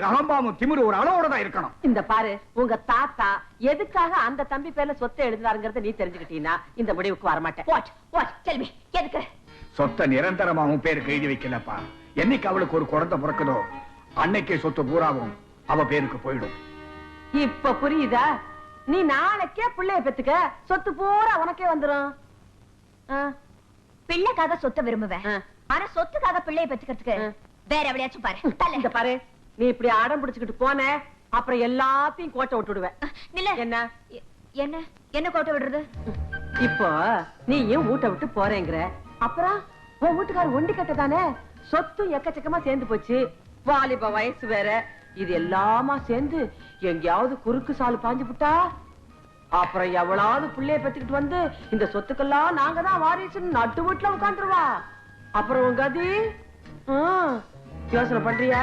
உங்களுக்கு அகம்பாமும் திமிரு ஒரு அளவோட தான் இருக்கணும். இந்த பாரு, உங்க தாத்தா எதுக்காக அந்த தம்பி பேர்ல சொத்தை எழுதுறாருங்கறத நீ தெரிஞ்சுக்கிட்டீனா இந்த முடிவுக்கு வர மாட்டேன். வாட் டெல் மீ, எதுக்கு சொத்தை நிரந்தரமா உன் பேருக்கு எழுதி வைக்கலப்பா. என்னைக்கு அவளுக்கு ஒரு குழந்தை பிறக்குதோ அன்னைக்கே சொத்து பூராவும் அவ பேருக்கு போயிடும். இப்ப புரியுதா? நீ நாளைக்கே பிள்ளைய பெத்துக்க, சொத்து பூரா உனக்கே வந்துரும். பிள்ளைக்காக சொத்தை விரும்புவேன், ஆனா சொத்துக்காக பிள்ளைய பெத்துக்கிறதுக்கு வேற எவ்வளையாச்சும் பாரு. இந்த பாரு, நீ இப்படி அடம் பிடிச்சுக்கிட்டு போன அப்புறம் எல்லாத்தையும் கோட்டை விட்டுடுவேன். என்ன என்ன என்ன கோட்டை விடுறது? இப்போ நீ ஏன் வீட்டை விட்டு போறேங்கிற? அப்புறம் உன் வீட்டுக்காரர் ஒண்டி கட்டதானே, சொத்து எக்கச்சக்கமா சேர்ந்து போச்சு, வாலிப வயசு வேற, இது எல்லாமா சேர்ந்து எங்கேயாவது குறுக்கு சாலு பாஞ்சு புட்டா அப்புறம் எவ்வளவு பிள்ளைய பெத்துக்கிட்டு வந்து இந்த சொத்துக்கெல்லாம் நாங்க தான் வாரிசுன்னு நட்டு வீட்டுல உட்காந்துருவா. அப்புறம் உங்க கதி யோசனை பண்றியா?